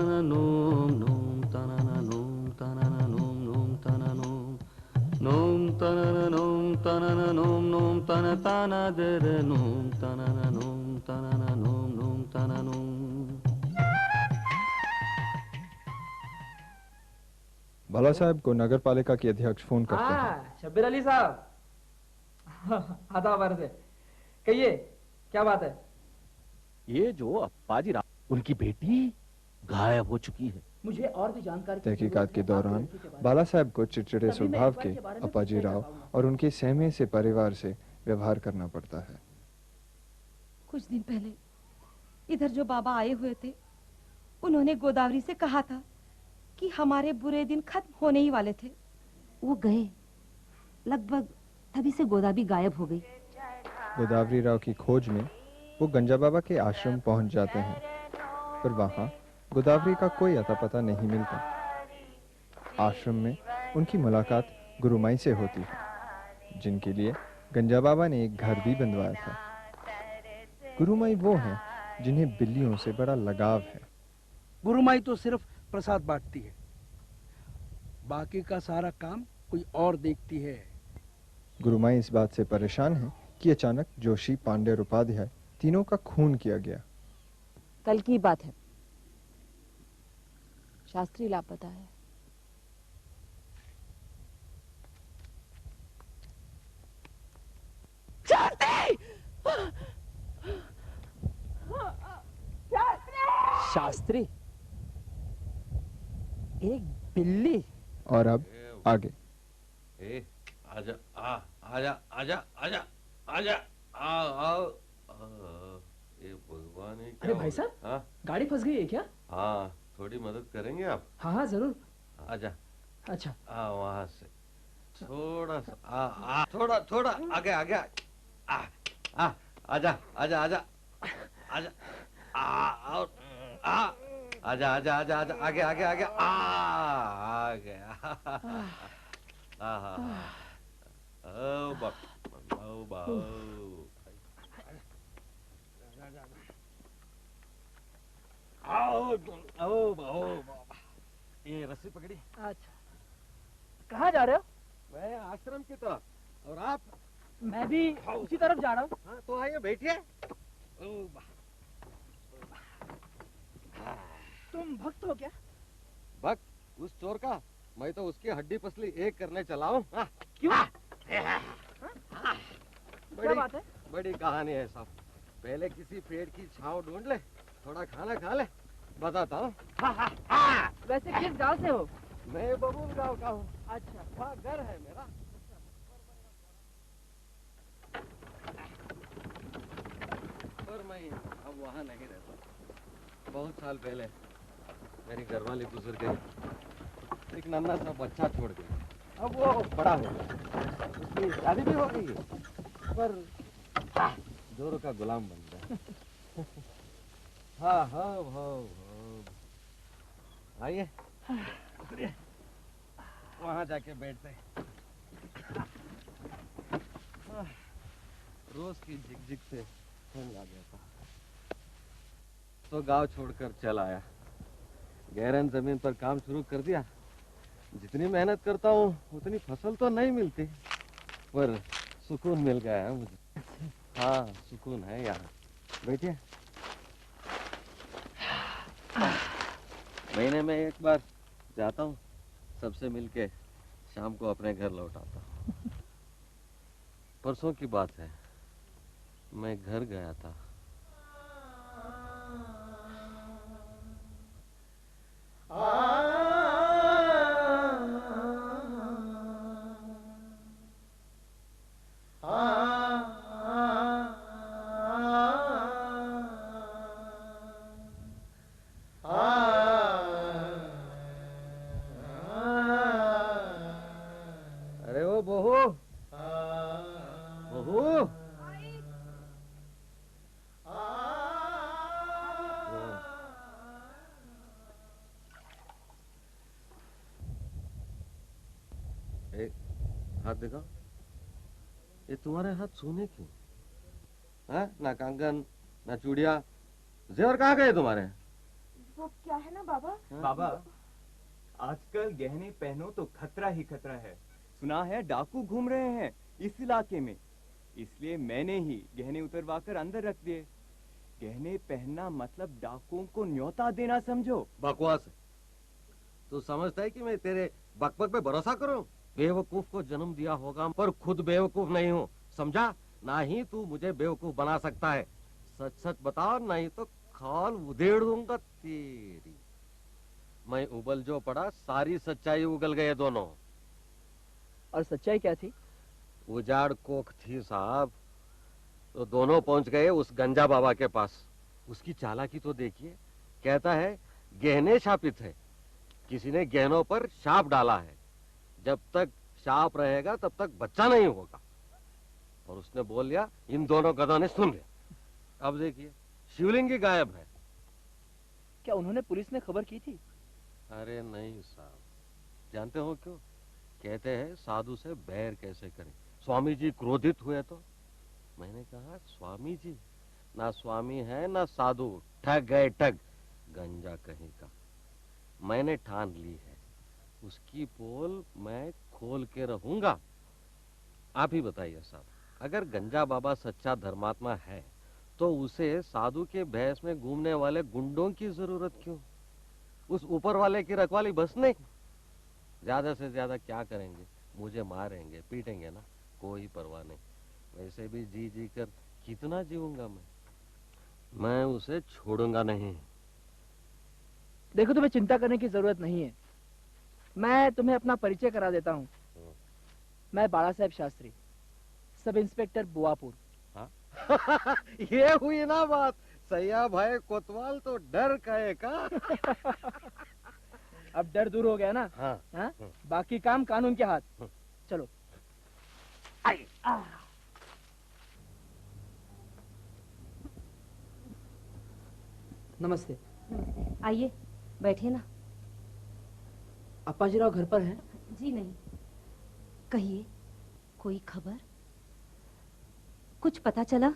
नोम नोम तनना नोम तनना नोम नोम तना नोम नोम तनना नोम तनना नोम नोम तना तना दर नोम तनना नोम तनना नोम नोम तना नोम। बाला साहब को नगर पालिका के अध्यक्ष फोन करते हैं। हाँ, शब्बीर अली साहब। आधा बार से कहिए, क्या बात है? ये जो अप्पाजी राव, उनकी बेटी गायब हो चुकी है। मुझे और भी जानकारी तहकीकात के दौरान बाला साहब को चिड़चिड़े स्वभाव के अप्पाजी राव और उनके सहमे से परिवार से व्यवहार करना पड़ता है। कुछ दिन पहले इधर जो बाबा आए हुए थे, उन्होंने गोदावरी से कहा था कि हमारे बुरे दिन खत्म होने ही वाले थे। वो गए, लगभग तभी से गोदावरी गायब हो गई। गोदावरी राव की खोज में वो गंजा बाबा के आश्रम पहुंच जाते हैं, पर वहां गोदावरी का कोई अता पता नहीं मिलता। आश्रम में उनकी मुलाकात गुरुमाई से होती है, जिनके लिए गंजा बाबा ने एक घर भी बनवाया था। गुरुमाई वो हैं जिन्हें बिल्लियों से बड़ा लगाव है। गुरुमाई तो सिर्फ प्रसाद बांटती है, बाकी का सारा काम कोई और देखती है। गुरुमाई इस बात से परेशान है कि अचानक जोशी, पांडे और उपाध्याय तीनों का खून किया गया। कल की बात है, शास्त्री लापता है। शास्त्री, एक बिल्ली। और अब आगे। आजा आजा आजा आजा आजा आओ। ये भगवान है। अरे भाई साहब, हाँ, गाड़ी फंस गई है क्या? हाँ, थोड़ी मदद करेंगे आप? हाँ हाँ जरूर। आजा। अच्छा, वहां से थोड़ा सा थोड़ा थोड़ा आगे आगे आजा आजा आजा आजा और आजा आजा आजा आजा आगे आगे आगे आ गया। ओ बाबा ये रस्सी पकड़ी। अच्छा, कहाँ जा रहे हो? मैं आश्रम की तरफ, और आप? मैं भी उसी तरफ जा रहा हूँ। हाँ, तो आइए बैठिए। तुम भक्त हो क्या? भक्त? उस चोर का? मैं तो उसकी हड्डी पसली एक करने चला हूँ। क्यों? क्या बात है? बड़ी कहानी है साहब। पहले किसी पेड़ की छांव ढूंढ ले, थोड़ा खाना खा ले, बताता हूँ। वैसे किस गांव से हो? मैं बबूल गांव का हूँ। अच्छा, वहाँ घर है मेरा। पर मैं अब वहाँ नहीं रहता। बहुत साल पहले मेरी घरवाली गुजर गई, एक नन्हा सा बच्चा छोड़ गई। अब वो बड़ा हो गया, उसकी शादी भी हो गई, पर जोरों का गुलाम बन गया। हाँ हाँ हाँ, आइए वहां जाके बैठते। रोज की झिकझिक से खून आ गया था, तो गांव छोड़कर चल आया। गहरन जमीन पर काम शुरू कर दिया। जितनी मेहनत करता हूँ उतनी फसल तो नहीं मिलती, पर सुकून मिल गया है मुझे। हाँ, सुकून है यहाँ। बैठिए। महीने में एक बार जाता हूँ, सबसे मिलके शाम को अपने घर लौट आता हूँ। परसों की बात है, मैं घर गया था। अरे वो बहू, बहू, हाथ दिखाओ। ये तुम्हारे हाथ सोने क्यों? हाँ, ना कंगन, ना चूड़िया, जेवर कहाँ गए तुम्हारे? वो क्या है ना बाबा? बाबा, आजकल गहने पहनो तो खतरा ही खतरा है। सुना है डाकू घूम रहे हैं इस इलाके में, इसलिए मैंने ही गहने उतरवा कर अंदर रख दिए। गहने पहनना मतलब डाकुओं को न्योता देना समझो। बकवास है। तू समझता है कि मैं तेरे बकबक पे भरोसा करूं? बेवकूफ को जन्म दिया होगा पर खुद बेवकूफ नहीं हूँ, समझा? ना ही तू मुझे बेवकूफ बना सकता है। सच सच बता, नहीं तो खाल उधेड़ दूंगा तेरी। मैं उबल जो पड़ा, सारी सच्चाई उगल गए दोनों। और सच्चाई क्या थी? उजाड़ कोख थी साहब। तो दोनों पहुंच गए उस गंजा बाबा के पास। उसकी चालाकी तो देखिए। कहता है गहने शापित है, किसी ने गहनों पर शाप डाला है, जब तक शाप रहेगा तब तक बच्चा नहीं होगा। और उसने बोल लिया, इन दोनों गधों ने सुन लिया। अब देखिए शिवलिंग ही गायब है। क्या उन्होंने पुलिस में खबर की थी? अरे नहीं साहब, जानते हो क्यों? कहते हैं साधु से बैर कैसे करें। स्वामी जी क्रोधित हुए तो मैंने कहा, स्वामी जी ना स्वामी है ना साधु, ठग गए ठग, गंजा कहीं का। मैंने ठान ली है, उसकी पोल मैं खोल के रहूंगा। आप ही बताइए साहब, अगर गंजा बाबा सच्चा धर्मात्मा है तो उसे साधु के भैंस में घूमने वाले गुंडों की जरूरत क्यों? उस ऊपर वाले की रखवाली बसने की। ज्यादा से ज्यादा क्या करेंगे? मुझे मारेंगे पीटेंगे ना, कोई परवाह नहीं। वैसे भी जी जी कर कितना जीऊंगा मैं उसे छोड़ूंगा नहीं। देखो, तुम्हें चिंता करने की जरूरत नहीं है। मैं तुम्हें अपना परिचय करा देता हूँ। मैं बाला साहेब शास्त्री, सब इंस्पेक्टर बुआपुर। ये हुई ना बात। सैया भाई कोतवाल तो डर गए का। अब डर दूर हो गया ना? हाँ, हाँ? बाकी काम कानून के हाथ। चलो। नमस्ते। आइए बैठिए ना। अप्पाजीराव घर पर हैं? जी नहीं। कहिए, कोई खबर? कुछ पता चला?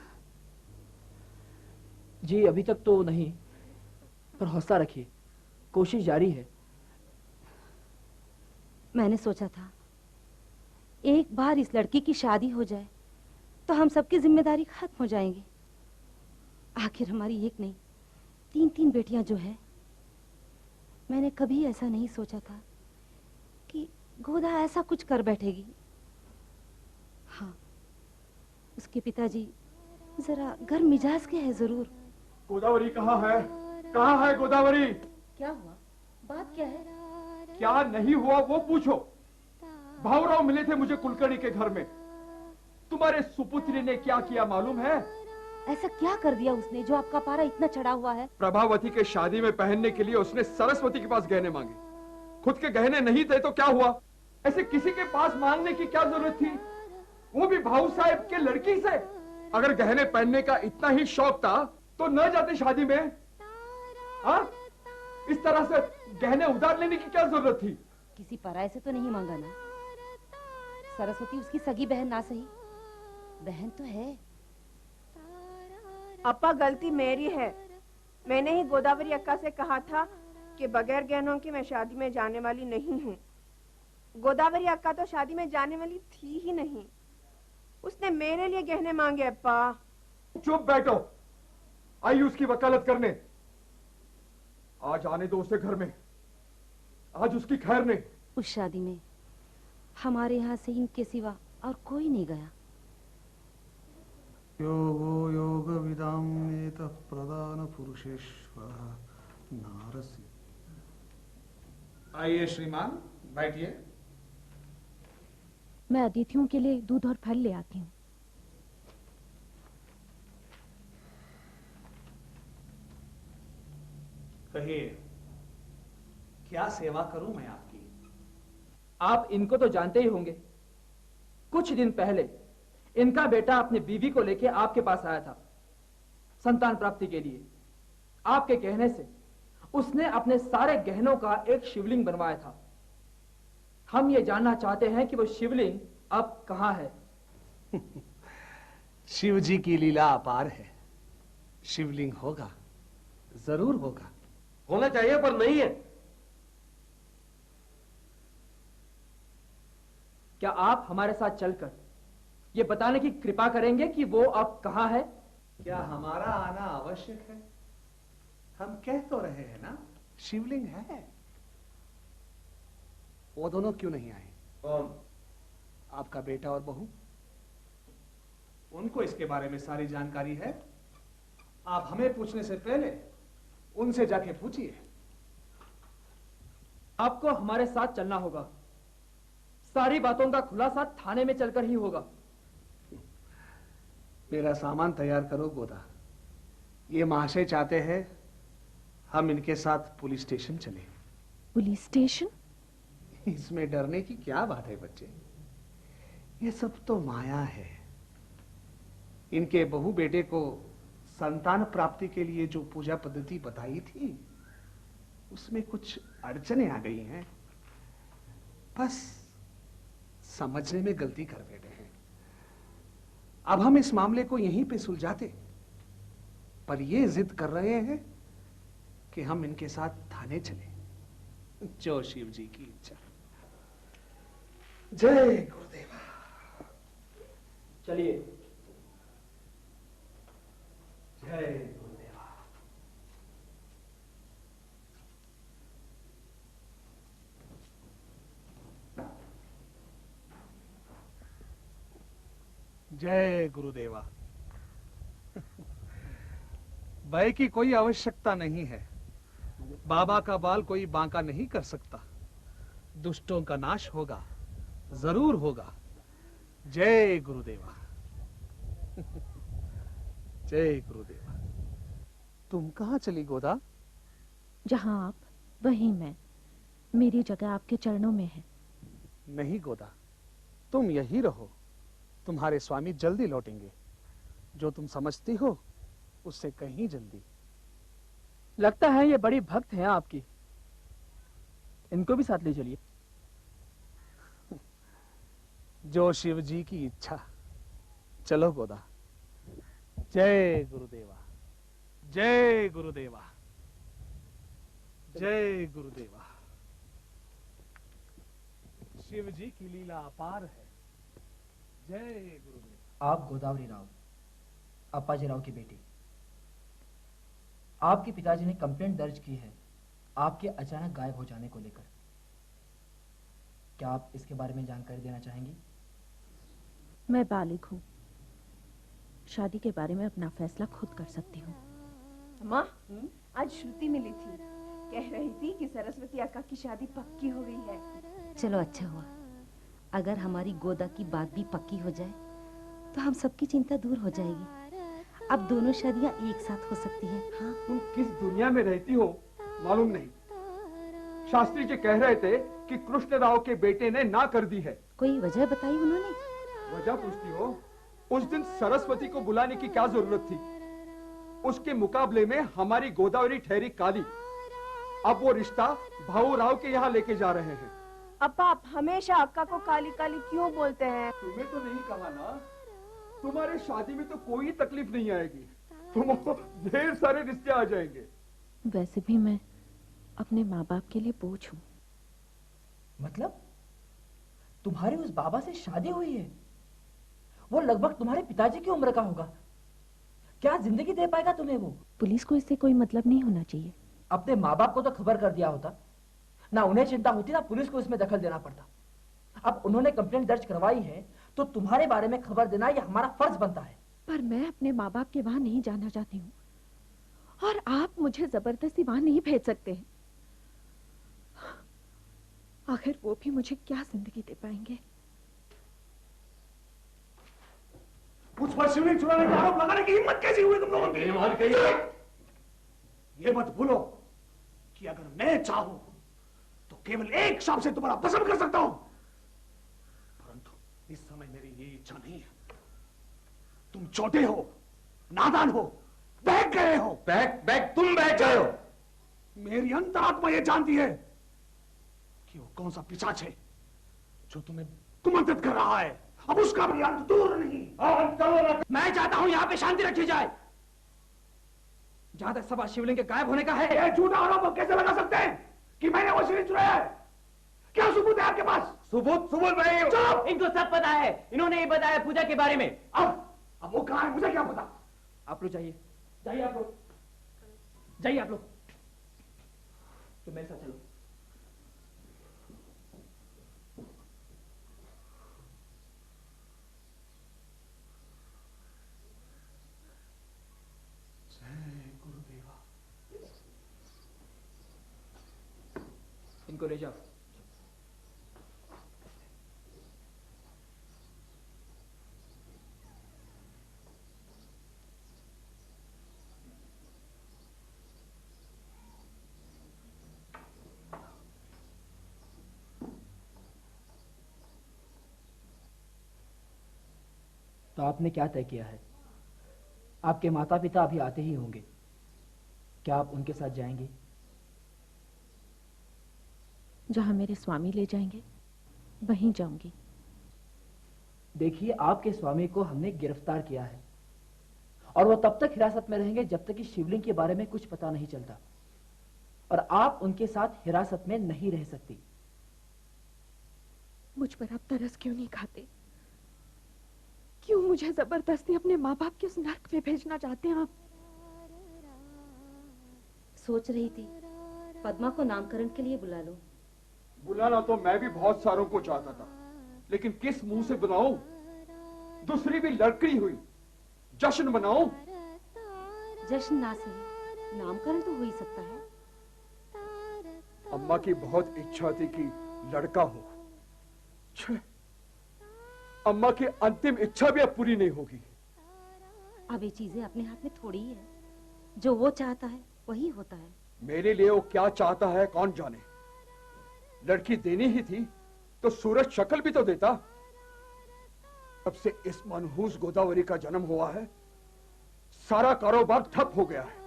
जी अभी तक तो नहीं, पर हौसला रखिए, कोशिश जारी है। मैंने सोचा था एक बार इस लड़की की शादी हो जाए तो हम सबकी जिम्मेदारी खत्म हो जाएंगी। आखिर हमारी एक नहीं 3-3 बेटियां जो है। मैंने कभी ऐसा नहीं सोचा था कि गोदा ऐसा कुछ कर बैठेगी। हाँ, उसके पिताजी जरा गर्म मिजाज के हैं जरूर। गोदावरी कहाँ है? कहाँ है गोदावरी? क्या हुआ? बात क्या है? क्या नहीं हुआ वो पूछो। भावराव मिले थे मुझे कुलकर्णी के घर में। तुम्हारे सुपुत्री ने क्या किया मालूम है? ऐसा क्या कर दिया उसने जो आपका पारा इतना चढ़ा हुआ है? प्रभावती के शादी में पहनने के लिए उसने सरस्वती के पास गहने मांगे। खुद के गहने नहीं थे तो क्या हुआ? ऐसे किसी के पास मांगने की क्या जरूरत थी, वो भी भाऊ साहब के लड़की से? अगर गहने पहनने का इतना ही शौक था तो न जाते शादी में। हाँ, इस तरह से गहने उधार लेने की क्या जरूरत थी? किसी पराये से तो नहीं मांगा ना? सरस्वती उसकी सगी बहन ना सही, बहन तो है। अप्पा, गलती मेरी है। मैंने ही गोदावरी अक्का से कहा था कि बगैर गहनों की मैं शादी में जाने वाली नहीं हूँ। गोदावरी अक्का तो शादी में जाने वाली थी ही नहीं, उसने मेरे लिए गहने मांगे। अप्पा चुप बैठो, आई उसकी वकालत करने। आज आने दो उसे घर में, आज उसकी खैर नहीं। उस शादी में हमारे यहाँ से इनके सिवा और कोई नहीं गया। योगो योग विदाम एतः प्रधान पुरुषेश्वर नारसी। आइए श्रीमान, बैठिए। मैं अतिथियों के लिए दूध और फल ले आती हूँ। कहिए, क्या सेवा करूं मैं आपकी? आप इनको तो जानते ही होंगे। कुछ दिन पहले इनका बेटा अपनी बीवी को लेकर आपके पास आया था संतान प्राप्ति के लिए। आपके कहने से उसने अपने सारे गहनों का एक शिवलिंग बनवाया था। हम ये जानना चाहते हैं कि वो शिवलिंग अब कहां है। शिव जी की लीला अपार है। शिवलिंग होगा, जरूर होगा। होना चाहिए पर नहीं है। क्या आप हमारे साथ चलकर ये बताने की कृपा करेंगे कि वो अब कहाँ है? क्या हमारा आना आवश्यक है? हम कह तो रहे हैं ना, शिवलिंग है। वो दोनों क्यों नहीं आए? कौन? आपका बेटा और बहू। उनको इसके बारे में सारी जानकारी है। आप हमें पूछने से पहले उनसे जाके पूछिए। आपको हमारे साथ चलना होगा। सारी बातों का खुलासा थाने में चलकर ही होगा। मेरा सामान तैयार करो गोदा। ये महाशय चाहते हैं हम इनके साथ पुलिस स्टेशन चले। Police station? इसमें डरने की क्या बात है बच्चे? ये सब तो माया है। इनके बहू बेटे को संतान प्राप्ति के लिए जो पूजा पद्धति बताई थी उसमें कुछ अड़चने आ गई हैं। बस समझने में गलती कर बैठे हैं। अब हम इस मामले को यहीं पे सुलझाते, पर ये जिद कर रहे हैं कि हम इनके साथ थाने चले। जो शिव जी की इच्छा। जय गुरुदेवा। चलिए। जय गुरुदेवा। जय गुरुदेवा। भय की कोई आवश्यकता नहीं है। बाबा का बाल कोई बांका नहीं कर सकता। दुष्टों का नाश होगा, जरूर होगा। जय गुरुदेवा। जय गुरुदेवा। तुम कहाँ चली गोदा? जहां आप वहीं मैं। मेरी जगह आपके चरणों में है। नहीं गोदा, तुम यही रहो। तुम्हारे स्वामी जल्दी लौटेंगे। जो तुम समझती हो उससे कहीं जल्दी। लगता है ये बड़ी भक्त हैं आपकी। इनको भी साथ ले चलिए। जो शिव जी की इच्छा। चलो गोदा। जय गुरुदेवा। जय गुरुदेवा। जय गुरुदेवा। शिव जी की लीला अपार है। जय गुरुदेवा। आप गोदावरी राव, अप्पाजी राव की बेटी। आपके पिताजी ने कंप्लेंट दर्ज की है आपके अचानक गायब हो जाने को लेकर। क्या आप इसके बारे में जानकारी देना चाहेंगी? मैं बालिग हूँ। शादी के बारे में अपना फैसला खुद कर सकती हूँ। अम्मा, आज श्रुति मिली थी। कह रही थी कि सरस्वती अक्का की शादी पक्की हो गई है। चलो अच्छा हुआ। अगर हमारी गोदा की बात भी पक्की हो जाए तो हम सबकी चिंता दूर हो जाएगी। अब दोनों शादियां एक साथ हो सकती हैं। हाँ? तुम किस दुनिया में रहती हो मालूम नहीं। शास्त्री जी कह रहे थे कि कृष्ण राव के बेटे ने ना कर दी है। कोई वजह बताई उन्होंने? वजह पूछती हो? उस दिन सरस्वती को बुलाने की क्या जरूरत थी? उसके मुकाबले में हमारी गोदावरी ठहरी काली। अब वो रिश्ता भाऊ राव के यहाँ लेके जा रहे हैं। अप्पा, आप हमेशा अक्का को काली काली क्यों बोलते हैं? तुम्हें तो नहीं कहा ना, तुम्हारे शादी में तो कोई तकलीफ नहीं आएगी। तुमको ढेर सारे रिश्ते आ जाएंगे। वैसे भी मैं अपने माँ बाप के लिए बोझ हूँ। मतलब तुम्हारी उस बाबा से शादी हुई है? वो लगभग तुम्हारे पिताजी की उम्र का होगा। क्या जिंदगी दे पाएगा तुम्हें वो? पुलिस को इससे कोई मतलब नहीं होना चाहिए। अपने माँ बाप को तो खबर कर दिया होता। ना उन्हें चिंता होती ना पुलिस को इसमें दखल देना पड़ता। अब उन्होंने कंप्लेंट दर्ज करवाई है तो तुम्हारे बारे में खबर देना ये हमारा फर्ज बनता है। पर मैं अपने माँ बाप के वहां नहीं जाना चाहती हूँ और आप मुझे जबरदस्ती वहां नहीं भेज सकते हैं। आखिर वो भी मुझे क्या जिंदगी दे पाएंगे? मुझ पर शिवलिंग चुराने का आरोप लगाने की हिम्मत कैसी हुई तुम लोगों की? ये मत भूलो कि अगर मैं चाहूं तो केवल एक शाम से तुम्हारा भस्म कर सकता हूं, परंतु इस समय मेरी ये इच्छा नहीं है। तुम छोटे हो, नादान हो, बहक गए हो। तुम बहक गए हो। मेरी अंतरात्मा ये जानती है कि वो कौन सा पिशाच है जो तुम्हें कुमंत्रित कर रहा है। अब उसका भी अंत दूर नहीं। मैं चाहता हूं यहां पे शांति रखी जाए। जहां तक सवाल शिवलिंग के गायब होने का है, ये झूठा आरोप आप कैसे लगा सकते हैं कि मैंने वो शिवलिंग चुराया है? क्या सबूत है आपके पास? सबूत नहीं। चुप! इनको सब पता है, इन्होंने ही बताया पूजा के बारे में। अब वो कहाँ है, मुझे क्या पता? आप लोग जाइए, जाइए आप लोग, जाइए आप लोग, तो मेरे साथ चलो। इनको ले जाओ। तो आपने क्या तय किया है? आपके माता पिता अभी आते ही होंगे, क्या आप उनके साथ जाएंगे? जहां मेरे स्वामी ले जाएंगे वहीं जाऊंगी। देखिए, आपके स्वामी को हमने गिरफ्तार किया है और वो तब तक हिरासत में रहेंगे जब तक कि शिवलिंग के बारे में कुछ पता नहीं चलता, और आप उनके साथ हिरासत में नहीं रह सकती। मुझ पर आप तरस क्यों नहीं खाते? क्यों मुझे जबरदस्ती अपने माँ बाप के उस नर्क में भेजना चाहते हैं आप? सोच रही थी पद्मा को नामकरण के लिए बुला लो। बुलाना तो मैं भी बहुत सारों को चाहता था, लेकिन किस मुंह से बुलाऊं? दूसरी भी लड़की हुई, जश्न मनाऊं? जश्न ना सही, नामकरण तो हो ही सकता है। अम्मा की बहुत इच्छा थी कि लड़का हो। अम्मा की अंतिम इच्छा भी अब पूरी नहीं होगी। अब ये चीजें अपने हाथ में थोड़ी ही है, जो वो चाहता है वही होता है। मेरे लिए वो क्या चाहता है कौन जाने। लड़की देनी ही थी तो सूरज शक्ल भी तो देता। तब से इस मनहूस गोदावरी का जन्म हुआ है, सारा कारोबार ठप हो गया है।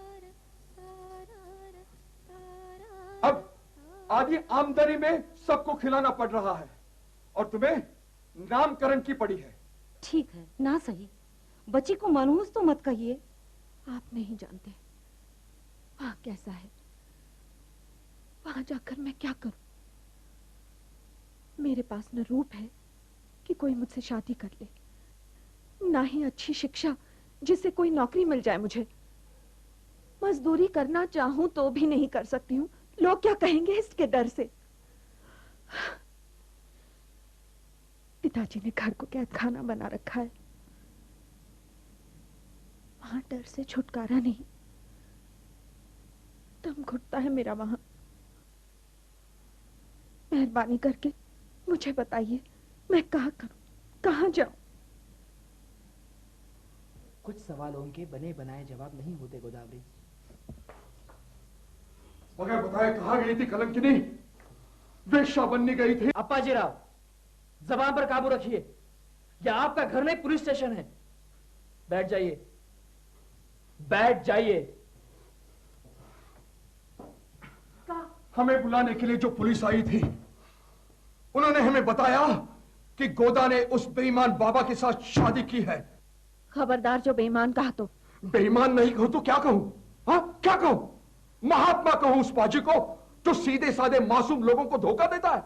अब आधी आमदनी में सबको खिलाना पड़ रहा है और तुम्हें नामकरण की पड़ी है। ठीक है ना सही, बच्ची को मनहूस तो मत कहिए। आप नहीं जानते वहां कैसा है, वहां जाकर मैं क्या करूं? मेरे पास न रूप है कि कोई मुझसे शादी कर ले, ना ही अच्छी शिक्षा जिससे कोई नौकरी मिल जाए मुझे। मजदूरी करना चाहूं तो भी नहीं कर सकती हूँ, लोग क्या कहेंगे इसके डर से। पिताजी ने घर को कैद खाना बना रखा है, वहां डर से छुटकारा नहीं। दम घुटता है मेरा वहां। मेहरबानी करके मुझे बताइए मैं क्या करूं, कहां जाऊं? कुछ सवालों के बने बनाए जवाब नहीं होते गोदावरी। बगैर बताए कहाँ गई थी कलंकिनी? वेश्या बनने गई थी। अप्पाजी राव, जबान पर काबू रखिए, यह आपका घर नहीं पुलिस स्टेशन है। बैठ जाइए, बैठ जाइए। हमें बुलाने के लिए जो पुलिस आई थी, उन्होंने हमें बताया कि गोदा ने उस बेईमान बाबा के साथ शादी की है। खबरदार, जो बेईमान कहा तो। बेईमान नहीं कहूं तो क्या कहूं? हाँ, क्या कहूं? महात्मा कहूं उस पाजी को जो सीधे साधे मासूम लोगों को धोखा देता है।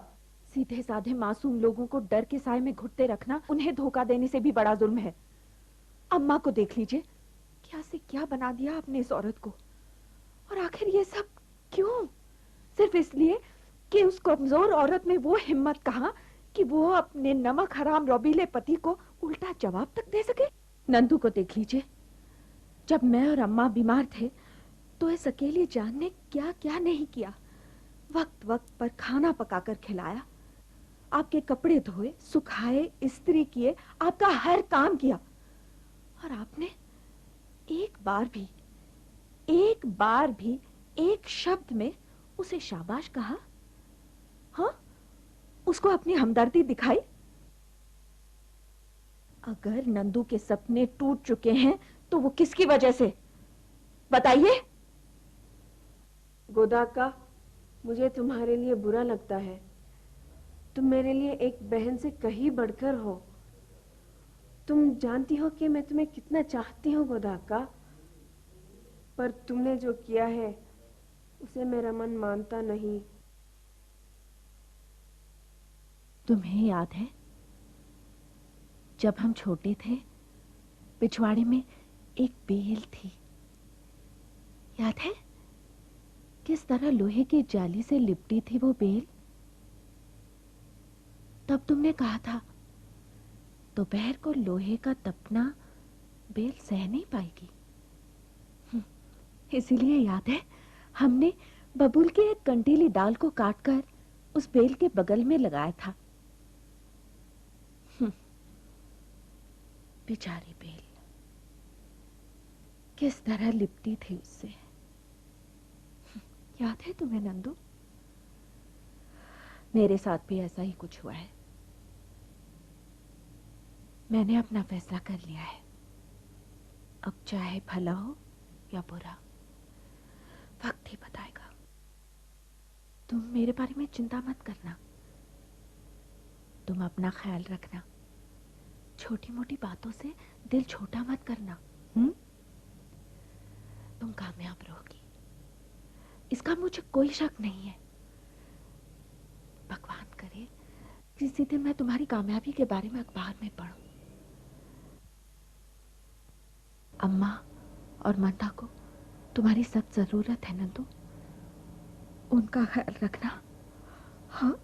सीधे साधे मासूम लोगों को डर के साए में घुटते रखना उन्हें धोखा देने से भी बड़ा जुल्म है। अम्मा को देख लीजिए, क्या से क्या बना दिया आपने इस औरत को। और आखिर ये सब क्यों? सिर्फ इसलिए कि उस कमजोर औरत में वो हिम्मत कहाँ कि वो अपने नमक हराम रौबीले पति को उल्टा जवाब तक दे सके। नंदू को देख लीजिए, जब मैं और अम्मा बीमार थे तो इस अकेली जान ने क्या क्या नहीं किया। वक्त वक्त पर खाना पकाकर खिलाया, आपके कपड़े धोए, सुखाए, इस्त्री किए, आपका हर काम किया। और आपने एक बार भी एक शब्द में उसे शाबाश कहा? हाँ, उसको अपनी हमदर्दी दिखाई? अगर नंदू के सपने टूट चुके हैं तो वो किसकी वजह से, बताइए। गोदा का, मुझे तुम्हारे लिए बुरा लगता है। तुम मेरे लिए एक बहन से कहीं बढ़कर हो। तुम जानती हो कि मैं तुम्हें कितना चाहती हूँ गोदा का। पर तुमने जो किया है उसे मेरा मन मानता नहीं। तुम्हें याद है जब हम छोटे थे, पिछवाड़े में एक बेल थी, याद है किस तरह लोहे की जाली से लिपटी थी वो बेल? तब तुमने कहा था दोपहर को लोहे का तपना बेल सह नहीं पाएगी। इसीलिए याद है हमने बबूल की एक कंटीली डाल को काटकर उस बेल के बगल में लगाया था। बेचारी बेल किस तरह लिपटी थी उससे, याद है तुम्हें नंदू? मेरे साथ भी ऐसा ही कुछ हुआ है। मैंने अपना फैसला कर लिया है। अब चाहे भला हो या बुरा, वक्त ही बताएगा। तुम मेरे बारे में चिंता मत करना, तुम अपना ख्याल रखना, छोटी मोटी बातों से दिल छोटा मत करना। तुम कामयाब रहोगी, इसका मुझे कोई शक नहीं है। भगवान करे किसी दिन मैं तुम्हारी कामयाबी के बारे में अखबार में पढूं। अम्मा और माता को तुम्हारी सख्त जरूरत है नंदू, उनका ख्याल रखना। हाँ,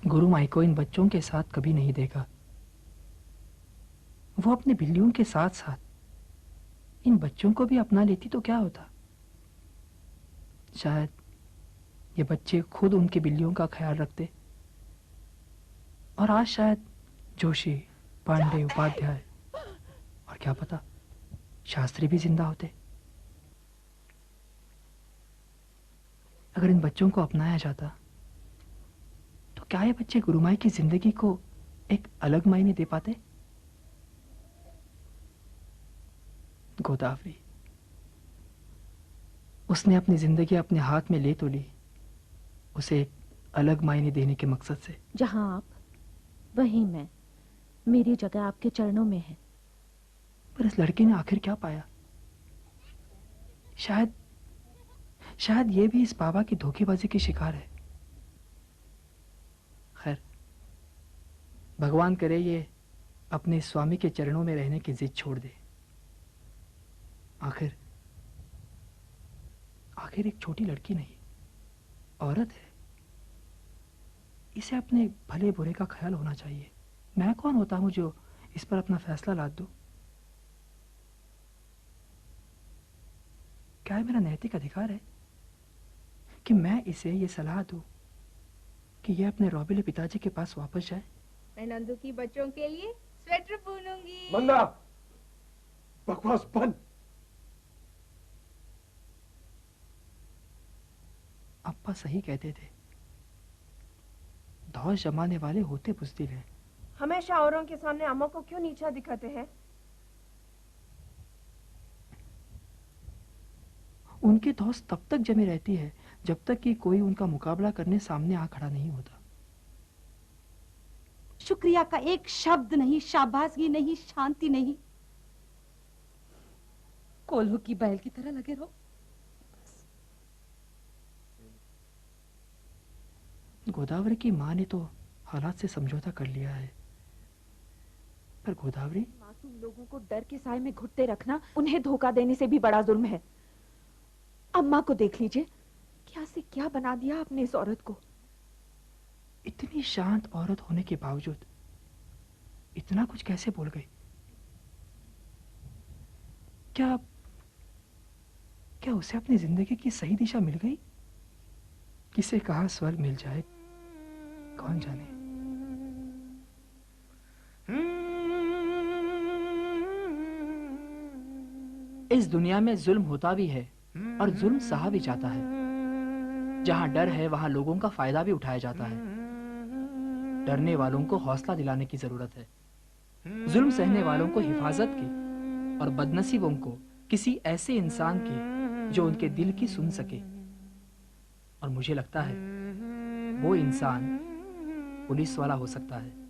गुरु माई को इन बच्चों के साथ कभी नहीं देखा। वो अपने बिल्लियों के साथ साथ इन बच्चों को भी अपना लेती तो क्या होता। शायद ये बच्चे खुद उनके बिल्लियों का ख्याल रखते और आज शायद जोशी, पांडे, उपाध्याय और क्या पता शास्त्री भी जिंदा होते। अगर इन बच्चों को अपनाया जाता तो क्या ये बच्चे गुरुमाई की जिंदगी को एक अलग मायने दे पाते? गोदावरी, उसने अपनी जिंदगी अपने हाथ में ले तो ली, उसे एक अलग मायने देने के मकसद से। जहां आप, वहीं मैं, मेरी जगह आपके चरणों में है। पर इस लड़के ने आखिर क्या पाया? शायद ये भी इस बाबा की धोखेबाजी की शिकार है। खैर, भगवान करे ये अपने स्वामी के चरणों में रहने की जिद छोड़ दे। आखिर एक छोटी लड़की नहीं, औरत है। इसे अपने भले बुरे का ख्याल होना चाहिए। मैं कौन होता हूं जो इस पर अपना फैसला लाद दूं? क्या मेरा नैतिक अधिकार है कि मैं इसे ये सलाह दूं कि यह अपने रौबीले पिताजी के पास वापस जाए? मैं नंदू की बच्चों के लिए स्वेटर बुनूंगी। मंदा, बकवास बंद। अप्पा सही कहते थे, धौस जमाने वाले होते बुज़दिल हैं। हमेशा औरों के सामने अम्मा को क्यों नीचा दिखाते हैं? उनकी धौस तब तक जमी रहती है जब तक कि कोई उनका मुकाबला करने सामने आ खड़ा नहीं होता। शुक्रिया का एक शब्द नहीं, शाबाशगी नहीं, शांति नहीं। कोल्हू की बैल की तरह लगे रहो। गोदावरी की माँ ने तो हालात से समझौता कर लिया है, पर गोदावरी मासूम लोगों को डर के साए में घुटते रखना उन्हें धोखा देने से भी बड़ा जुल्म है। अम्मा को देख लीजिए, क्या से क्या बना दिया आपने इस औरत को। इतनी शांत औरत होने के बावजूद इतना कुछ कैसे बोल गई? क्या क्या उसे अपनी जिंदगी की सही दिशा मिल गई? किसे कहाँ स्वर्ग मिल जाए कौन जाने। इस दुनिया में जुल्म होता भी है और जुल्म सहा भी जाता है। जहां डर है वहां लोगों का फायदा भी उठाया जाता है। डरने वालों को हौसला दिलाने की जरूरत है, जुल्म सहने वालों को हिफाजत की, और बदनसीबों को किसी ऐसे इंसान की जो उनके दिल की सुन सके। और मुझे लगता है वो इंसान पुलिस वाला हो सकता है।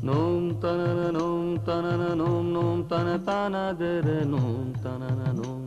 Nom tanana nom nom tanatana dere nom tanana nom